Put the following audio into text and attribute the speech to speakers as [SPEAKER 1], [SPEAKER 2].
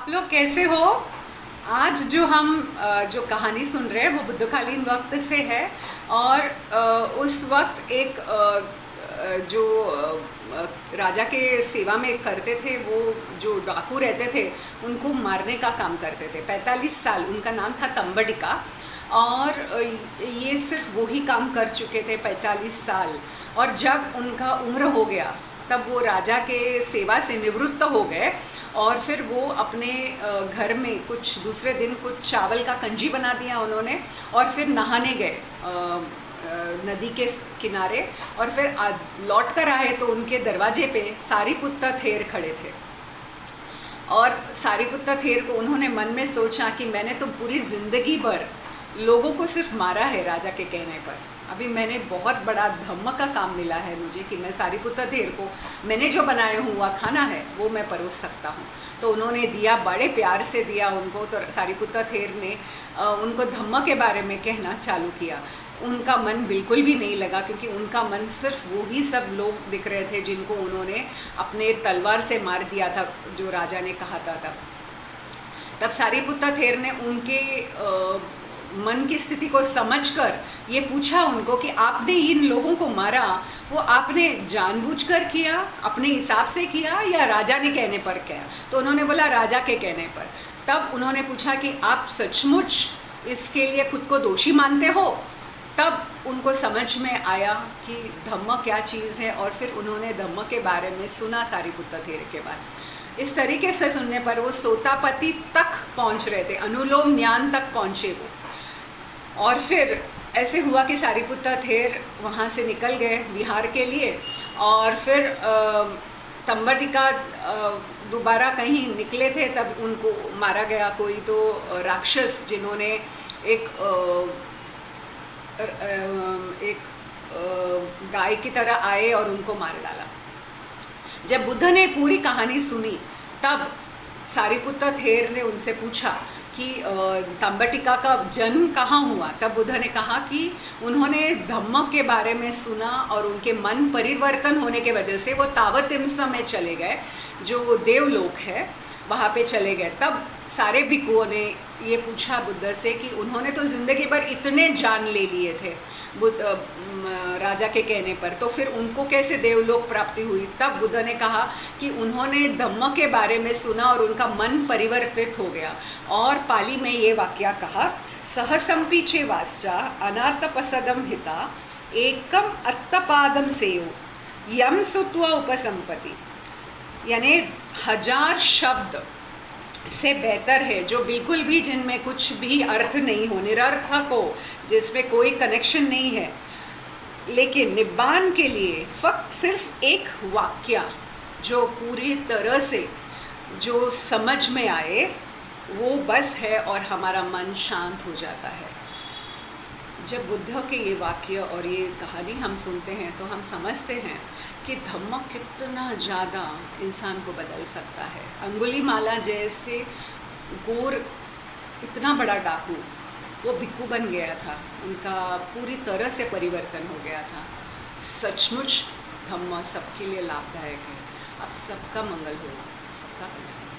[SPEAKER 1] आप लोग कैसे हो? आज जो हम जो कहानी सुन रहे हैं वो बुद्धकालीन वक्त से है। और उस वक्त एक जो राजा के सेवा में करते थे, वो जो डाकू रहते थे उनको मारने का काम करते थे। 45 साल उनका नाम था तंबडिका। और ये सिर्फ वही काम कर चुके थे 45 साल। और जब उनका उम्र हो गया तब वो राजा के सेवा से निवृत्त हो गए। और फिर वो अपने घर में कुछ दूसरे दिन कुछ चावल का कंजी बना दिया उन्होंने, और फिर नहाने गए नदी के किनारे। और फिर लौट कर आए तो उनके दरवाजे पे सारिपुत्त थेर खड़े थे। और सारिपुत्त थेर को उन्होंने मन में सोचा कि मैंने तो पूरी ज़िंदगी भर लोगों को सिर्फ मारा है राजा के कहने पर। अभी मैंने बहुत बड़ा धम्म का काम मिला है मुझे कि मैं सारिपुत्त थेर को मैंने जो बनाया हुआ खाना है वो मैं परोस सकता हूँ। तो उन्होंने दिया, बड़े प्यार से दिया उनको। तो सारिपुत्त थेर ने उनको धम्म के बारे में कहना चालू किया। उनका मन बिल्कुल भी नहीं लगा, क्योंकि उनका मन सिर्फ वही सब लोग दिख रहे थे जिनको उन्होंने अपने तलवार से मार दिया था, जो राजा ने कहा था। तब सारिपुत्त थेर ने उनके मन की स्थिति को समझकर ये पूछा उनको कि आपने इन लोगों को मारा, वो आपने जानबूझकर किया, अपने हिसाब से किया, या राजा ने कहने पर किया? तो उन्होंने बोला राजा के कहने पर। तब उन्होंने पूछा कि आप सचमुच इसके लिए खुद को दोषी मानते हो? तब उनको समझ में आया कि धम्म क्या चीज़ है। और फिर उन्होंने धम्म के बारे में सुना सारिपुत्त थेर के बाद। इस तरीके से सुनने पर वो सोतापति तक पहुंच रहे थे, अनुलोम ज्ञान तक पहुंचे वो। और फिर ऐसे हुआ कि सारिपुत्त थेर वहाँ से निकल गए विहार के लिए। और फिर तंबडिका दोबारा कहीं निकले थे, तब उनको मारा गया। कोई तो राक्षस जिन्होंने एक गाय की तरह आए और उनको मार डाला। जब बुद्ध ने पूरी कहानी सुनी तब सारिपुत्त थेर ने उनसे पूछा कि तंबडिका का जन्म कहाँ हुआ। तब बुद्ध ने कहा कि उन्होंने धम्म के बारे में सुना और उनके मन परिवर्तन होने के वजह से वो तावतिंसा में चले गए, जो देवलोक है, वहाँ पे चले गए। तब सारे भिक्षुओं ने ये पूछा बुद्ध से कि उन्होंने तो ज़िंदगी भर इतने जान ले लिए थे राजा के कहने पर, तो फिर उनको कैसे देवलोक प्राप्ति हुई? तब बुद्ध ने कहा कि उन्होंने धम्म के बारे में सुना और उनका मन परिवर्तित हो गया। और पाली में ये वाक्य कहा, सहसंपीचे वास्चा अनातपसदम हिता एकम अत्तपादम सेयो यम सुत्वा उपसंपति। यानी 1000 शब्द से बेहतर है जो बिल्कुल भी, जिनमें कुछ भी अर्थ नहीं हो, निरर्थक हो, जिसमें कोई कनेक्शन नहीं है, लेकिन निब्बान के लिए फक्त सिर्फ एक वाक्य जो पूरी तरह से जो समझ में आए वो बस है, और हमारा मन शांत हो जाता है। जब बुद्ध के ये वाक्य और ये कहानी हम सुनते हैं तो हम समझते हैं कि धम्म कितना ज़्यादा इंसान को बदल सकता है। अंगुलीमाला जैसे गोर इतना बड़ा डाकू वो भिक्षु बन गया था, उनका पूरी तरह से परिवर्तन हो गया था। सचमुच धम्म सबके लिए लाभदायक है। अब सबका मंगल हो, सबका कल्याण।